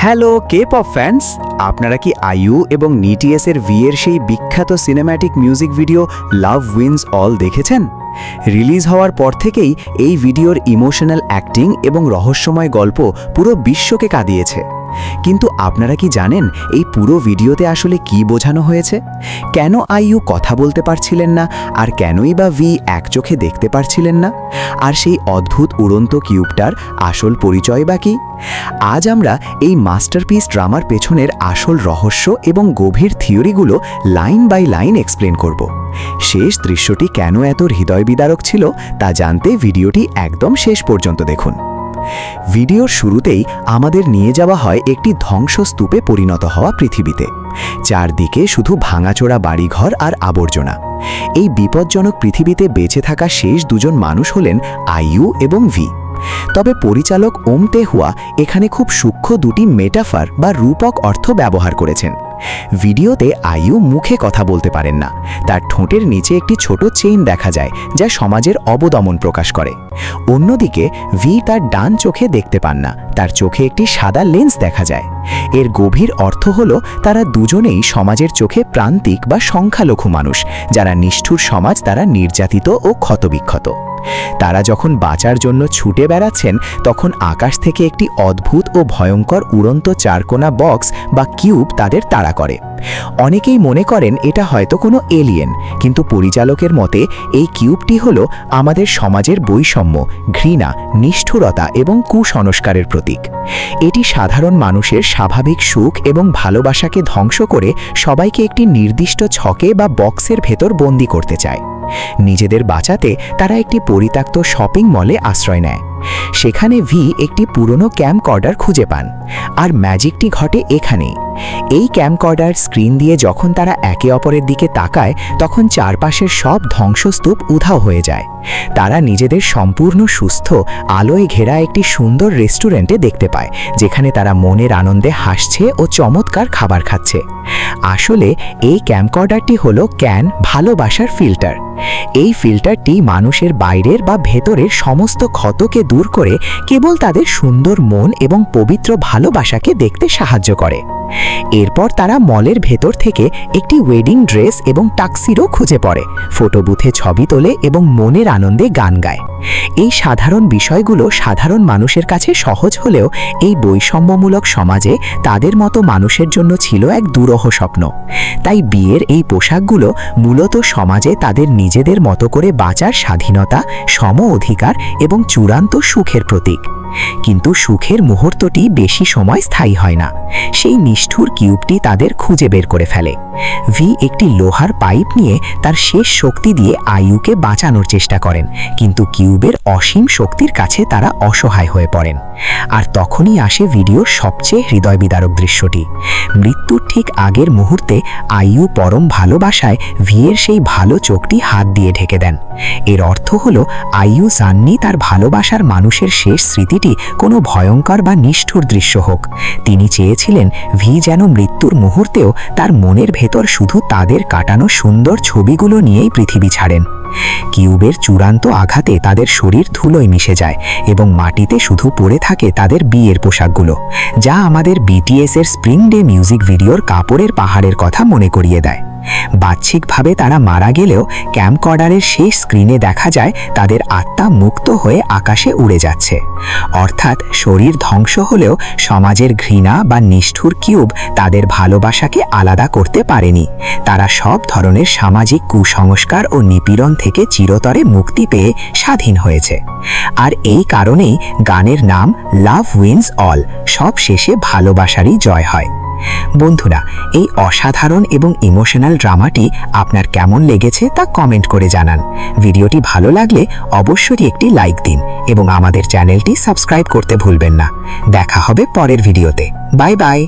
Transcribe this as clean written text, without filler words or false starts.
Hello K-pop fans, আপনারা কি IU এবং নিটিএস এর ভি এর সেই বিখ্যাত সিনেম্যাটিক মিউজিক ভিডিও লাভ উইন্স অল দেখেছেন? রিলিজ হওয়ার পর থেকেই এই ভিডিওর ইমোশনাল অ্যাক্টিং এবং রহস্যময় গল্প পুরো বিশ্বকে কাঁদিয়েছে। কিন্তু আপনারা কি জানেন এই পুরো ভিডিওতে আসলে কি বোঝানো হয়েছে? কেন আইইউ কথা বলতে পারছিলেন না, আর কেনই বা ভি এক চোখে দেখতে পারছিলেন না? আর সেই অদ্ভুত উড়ন্ত কিউবটার আসল পরিচয় বা কি? আজ আমরা এই মাস্টারপিস ড্রামার পেছনের আসল রহস্য এবং গভীর থিওরিগুলো লাইন বাই লাইন এক্সপ্লেন করব। শেষ দৃশ্যটি কেন এত হৃদয় বিদারক ছিল তা জানতে ভিডিওটি একদম শেষ পর্যন্ত দেখুন। ভিডিওর শুরুতেই আমাদের নিয়ে যাওয়া হয় একটি ধ্বংসস্তূপে পরিণত হওয়া পৃথিবীতে। চারদিকে শুধু ভাঙাচোরা বাড়িঘর আর আবর্জনা। এই বিপজ্জনক পৃথিবীতে বেঁচে থাকা শেষ দুজন মানুষ হলেন আইইউ এবং ভি। তবে পরিচালক ওম তেহুয়া এখানে খুব সূক্ষ্ম দুটি মেটাফার বা রূপক অর্থ ব্যবহার করেছেন। ভিডিওতে আইইউ মুখে কথা বলতে পারেন না, তার ঠোঁটের নিচে একটি ছোট চেইন দেখা যায় যা সমাজের অবদমন প্রকাশ করে। অন্যদিকে ভি তার ডান চোখে দেখতে পান না, তার চোখে একটি সাদা লেন্স দেখা যায়। এর গভীর অর্থ হল তারা দুজনেই সমাজের চোখে প্রান্তিক বা সংখ্যালঘু মানুষ, যারা নিষ্ঠুর সমাজ দ্বারা নির্যাতিত ও ক্ষতবিক্ষত। তারা যখন বাঁচার জন্য ছুটে বেড়াচ্ছেন, তখন আকাশ থেকে একটি অদ্ভুত ও ভয়ঙ্কর উড়ন্ত চারকোনা বক্স বা কিউব তাদের তাড়া করে। অনেকেই মনে করেন এটা হয়তো কোনো এলিয়েন, কিন্তু পরিচালকের মতে এই কিউবটি হলো আমাদের সমাজের বৈষম্য, ঘৃণা, নিষ্ঠুরতা এবং কুসংস্কারের প্রতীক। এটি সাধারণ মানুষের স্বাভাবিক সুখ এবং ভালোবাসাকে ধ্বংস করে সবাইকে একটি নির্দিষ্ট ছকে বা বক্সের ভেতর বন্দী করতে চায়। নিজেদের বাঁচাতে তারা একটি পরিত্যক্ত শপিং মলে আশ্রয় নেয়। সেখানে ভি একটি পুরনো ক্যামকর্ডার খুঁজে পান, আর ম্যাজিকটি ঘটে এখানেই। এই ক্যামকর্ডার স্ক্রিন দিয়ে যখন তারা একে অপরের দিকে তাকায়, তখন চারপাশের সব ধ্বংসস্তূপ উধাও হয়ে যায়। তারা নিজেদের সম্পূর্ণ সুস্থ, আলোয় ঘেরা একটি সুন্দর রেস্টুরেন্টে দেখতে পায়, যেখানে তারা মনের আনন্দে হাসছে ও চমৎকার খাবার খাচ্ছে। আসলে এই ক্যামকর্ডারটি হলো ভালোবাসার ফিল্টার। এই ফিল্টারটি মানুষের বাইরের বা ভেতরের সমস্ত ক্ষতকে দূর করে কেবল তাদের সুন্দর মন এবং পবিত্র ভালোবাসাকে দেখতে সাহায্য করে। এরপর তারা মলের ভেতর থেকে একটি ওয়েডিং ড্রেস এবং টাক্সিডো খুঁজে পড়ে, ফটো বুথে ছবি তোলে এবং মনের আনন্দে গান গায়। এই সাধারণ বিষয়গুলো সাধারণ মানুষের কাছে সহজ হলেও এই বৈষম্যমূলক সমাজে তাদের মতো মানুষের জন্য ছিল এক দুরূহ স্বপ্ন। তাই বিয়ের এই পোশাকগুলো মূলত সমাজে তাদের নিজেদের মতো করে বাঁচার স্বাধীনতা, সম অধিকার এবং চূড়ান্ত সুখের প্রতীক। কিন্তু সুখের মুহূর্তটি বেশি সময় স্থায়ী হয় না। সেই নিষ্ঠুর কিউবটি তাদের খুঁজে বের করে ফেলে। ভি একটি লোহার পাইপ নিয়ে তার শেষ শক্তি দিয়ে আইইউকে বাঁচানোর চেষ্টা করেন, কিন্তু কিউবের অসীম শক্তির কাছে তারা অসহায় হয়ে পড়েন। আর তখনই আসে ভিডিওর সবচেয়ে হৃদয় বিদারক দৃশ্যটি। মৃত্যুর ঠিক আগের মুহূর্তে আইইউ পরম ভালোবাসায় ভি এর সেই ভালো চোখটি হাত দিয়ে ঢেকে দেন। এর অর্থ হলো আইইউ চাননি তার ভালোবাসার মানুষের শেষ স্মৃতিটি কোনো ভয়ঙ্কর বা নিষ্ঠুর দৃশ্য হোক। তিনি চেয়েছিলেন ভি যেন মৃত্যুর মুহূর্তেও তার মনের ভেতর শুধু তাদের কাটানো সুন্দর ছবিগুলো নিয়েই পৃথিবী ছাড়েন। কিউবের চূড়ান্ত আঘাতে তাদের শরীর ধুলোয় মিশে যায় এবং মাটিতে শুধু পড়ে থাকে তাদের বিয়ের পোশাকগুলো, যা আমাদের বিটিএস এর স্প্রিং ডে মিউজিক ভিডিওর কাপড়ের পাহাড়ের কথা মনে করিয়ে দেয়। বাহ্যিকভাবে তারা মারা গেলেও ক্যামকর্ডারের শেষ স্ক্রিনে দেখা যায় তাদের আত্মা মুক্ত হয়ে আকাশে উড়ে যাচ্ছে। অর্থাৎ শরীর ধ্বংস হলেও সমাজের ঘৃণা বা নিষ্ঠুর কিউব তাদের ভালোবাসাকে আলাদা করতে পারেনি। তারা সব ধরনের সামাজিক কুসংস্কার ও নিপীড়ন থেকে চিরতরে মুক্তি পেয়ে স্বাধীন হয়েছে। আর এই কারণেই গানের নাম লাভ উইন্স অল, সব শেষে ভালোবাসারই জয় হয়। বন্ধুরা, এই অসাধারণ এবং ইমোশনাল ড্রামাটি আপনার কেমন লেগেছে তা কমেন্ট করে জানান। ভিডিওটি ভালো লাগলে অবশ্যই একটি লাইক দিন এবং আমাদের চ্যানেলটি সাবস্ক্রাইব করতে ভুলবেন না। দেখা হবে পরের ভিডিওতে। Bye bye.